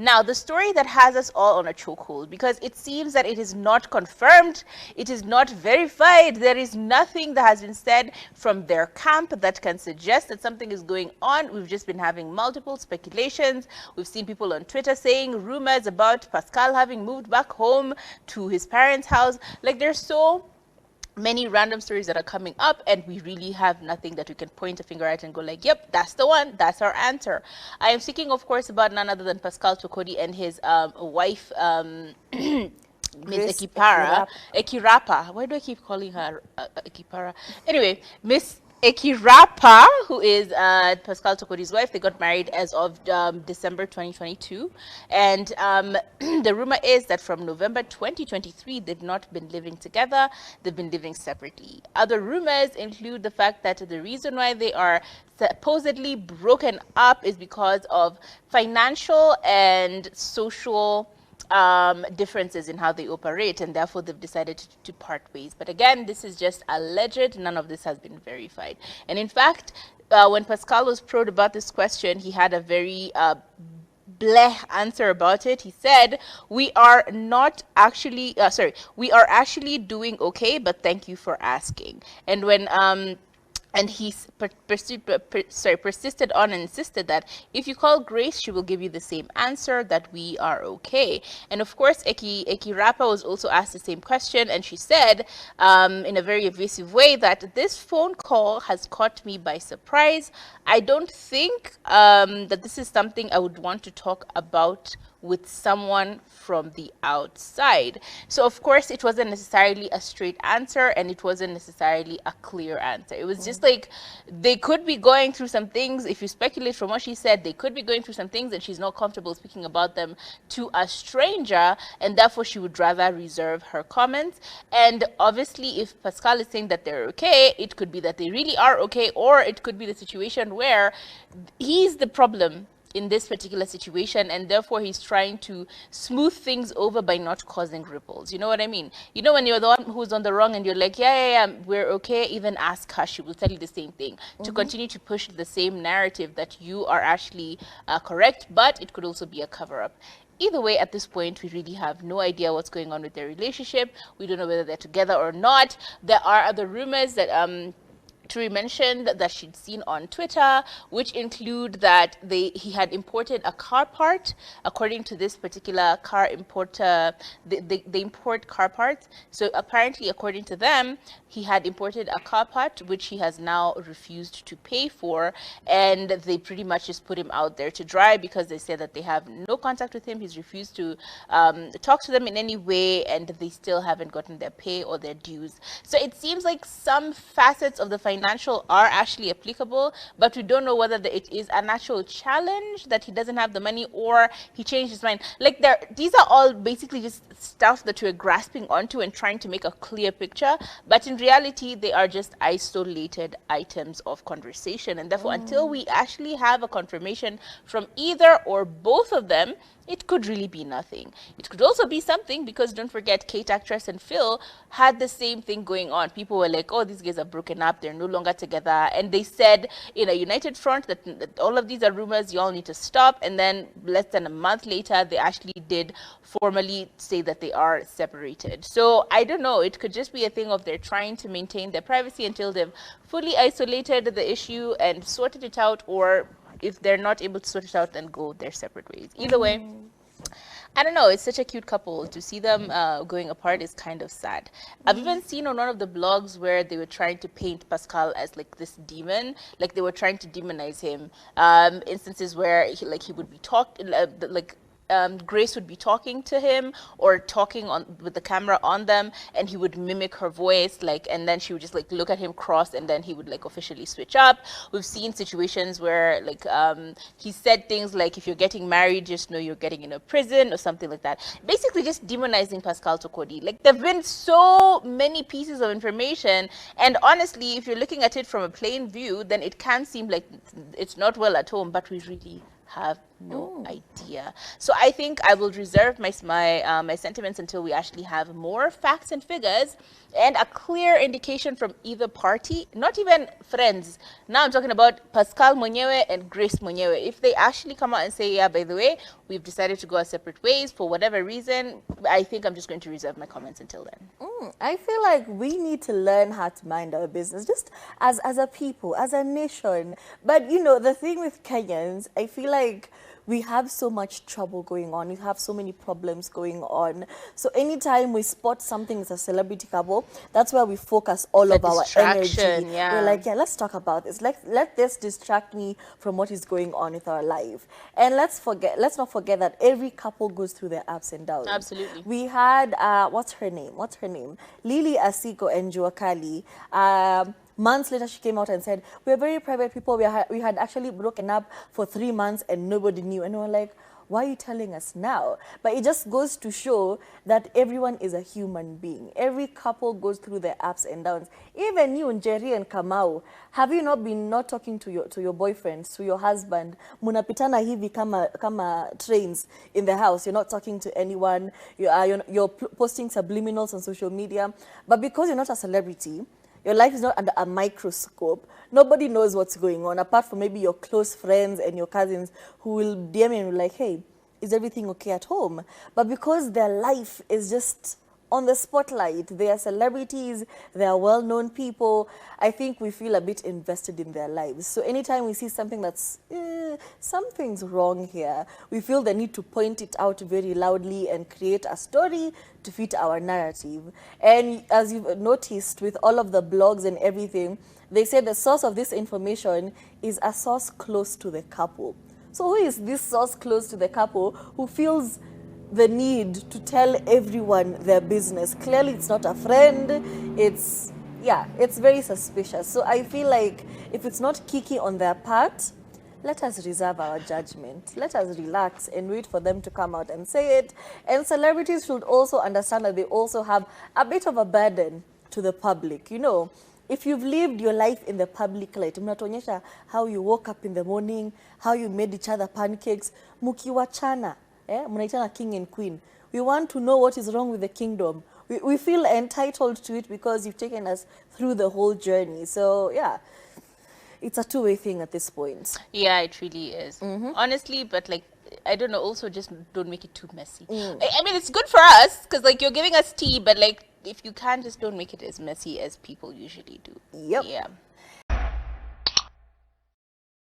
Now, the story that has us all on a chokehold, because it seems that it is not confirmed, it is not verified, there is nothing that has been said from their camp that can suggest that something is going on. We've just been having multiple speculations. We've seen people on Twitter saying rumors about Pascal having moved back home to his parents' house. Like, there's so many random stories that are coming up, and we really have nothing that we can point a finger at and go like, yep, that's the one, that's our answer. I am speaking, of course, about none other than Pascal Tokodi and his wife, Miss Ekirapa. Why do I keep calling her Ekipara? Anyway, Miss Ekirapa, who is Pascal Tokodi's wife. They got married as of December 2022. And the rumor is that from November 2023, they've not been living together. They've been living separately. Other rumors include the fact that the reason why they are supposedly broken up is because of financial and social differences in how they operate, and therefore they've decided to part ways. But again, this is just alleged. None of this has been verified. And in fact, when Pascal was probed about this question, he had a very bleh answer about it. He said, we are not actually, we are actually doing okay, but thank you for asking. And when and he persisted on and insisted that if you call Grace, she will give you the same answer, that we are okay. And of course, Ekirapa was also asked the same question, and she said in a very evasive way that this phone call has caught me by surprise. I don't think that this is something I would want to talk about with someone from the outside. So of course it wasn't necessarily a straight answer, and it wasn't necessarily a clear answer. It was just like they could be going through some things. If you speculate from what she said, they could be going through some things and she's not comfortable speaking about them to a stranger, and therefore she would rather reserve her comments. And obviously if Pascal is saying that they're okay, it could be that they really are okay, or it could be the situation where he's the problem in this particular situation, and therefore he's trying to smooth things over by not causing ripples. You know what I mean? You know, when you're the one who's on the wrong and you're like, yeah, we're okay, even ask her, she will tell you the same thing, to continue to push the same narrative that you are actually correct, but it could also be a cover-up. Either way, at this point, we really have no idea what's going on with their relationship. We don't know whether they're together or not. There are other rumors that Turi mentioned that she'd seen on Twitter, which include that he had imported a car part. According to this particular car importer, they import car parts. So apparently, according to them, he had imported a car part, which he has now refused to pay for. And they pretty much just put him out there to dry, because they said that they have no contact with him. He's refused to talk to them in any way, and they still haven't gotten their pay or their dues. So it seems like some facets of the financial are actually applicable, but we don't know whether it is an actual challenge that he doesn't have the money, or he changed his mind. Like, these are all basically just stuff that we're grasping onto and trying to make a clear picture, but in reality they are just isolated items of conversation, and therefore until we actually have a confirmation from either or both of them, it could really be nothing. It could also be something, because don't forget, Kate actress and Phil had the same thing going on. People were like, oh, these guys are broken up, they're no longer together, and they said in a united front that all of these are rumors, you all need to stop. And then less than a month later, they actually did formally say that they are separated. So I don't know, it could just be a thing of they're trying to maintain their privacy until they've fully isolated the issue and sorted it out, or if they're not able to sort it out, then go their separate ways. Either way, I don't know, it's such a cute couple. To see them going apart is kind of sad. I've even seen on one of the blogs where they were trying to paint Pascal as like this demon, like they were trying to demonize him. Instances where he would be talking, Grace would be talking to him or talking with the camera on them, and he would mimic her voice, and then she would just look at him cross, and then he would officially switch up. We've seen situations where he said things like, if you're getting married, just know you're getting in a prison or something like that. Basically just demonizing Pascal Tokodi. There've been so many pieces of information, and honestly, if you're looking at it from a plain view, then it can seem like it's not well at home, but we really have no idea. So I think I will reserve my sentiments until we actually have more facts and figures and a clear indication from either party, not even friends. Now I'm talking about Pascal mwenyewe and Grace mwenyewe. If they actually come out and say, yeah, by the way, we've decided to go our separate ways for whatever reason, I think I'm just going to reserve my comments until then. I feel like we need to learn how to mind our business, just as a people, as a nation. But, you know, the thing with Kenyans, I feel like we have so much trouble going on. We have so many problems going on. So anytime we spot something as a celebrity couple, that's where we focus all of our energy. Yeah. We're like, yeah, let's talk about this. Let this distract me from what is going on with our life. And let's not forget that every couple goes through their ups and downs. Absolutely. We had what's her name? Lily Asiko and Juakali. Months later, she came out and said, we're very private people. We had actually broken up for 3 months and nobody knew. And we were like, why are you telling us now? But it just goes to show that everyone is a human being. Every couple goes through their ups and downs. Even you, Njeri and Kamau, have you not been not talking to your boyfriend, to your husband? Munapitana hivi kama trains in the house. You're not talking to anyone. You're posting subliminals on social media. But because you're not a celebrity, your life is not under a microscope. Nobody knows what's going on, apart from maybe your close friends and your cousins who will DM you and be like, hey, is everything okay at home? But because their life is just on the spotlight, they are celebrities, they are well-known people, I think we feel a bit invested in their lives. So anytime we see something that's, something's wrong here, we feel the need to point it out very loudly and create a story to fit our narrative. And as you've noticed with all of the blogs and everything, they say the source of this information is a source close to the couple. So who is this source close to the couple who feels the need to tell everyone their business? Clearly, it's not a friend. It's very suspicious. So I feel like if it's not kicky on their part, let us reserve our judgment. Let us relax and wait for them to come out and say it. And celebrities should also understand that they also have a bit of a burden to the public. You know, if you've lived your life in the public light, mnatuonyesha how you woke up in the morning, how you made each other pancakes, mukiwachana. Mnaitana king and queen. We want to know what is wrong with the kingdom. We feel entitled to it because you've taken us through the whole journey. So, yeah, it's a two-way thing at this point. Yeah, it really is. Honestly, but like, I don't know, also just don't make it too messy. I mean, it's good for us because like you're giving us tea, but like if you can, just don't make it as messy as people usually do. Yep. Yeah.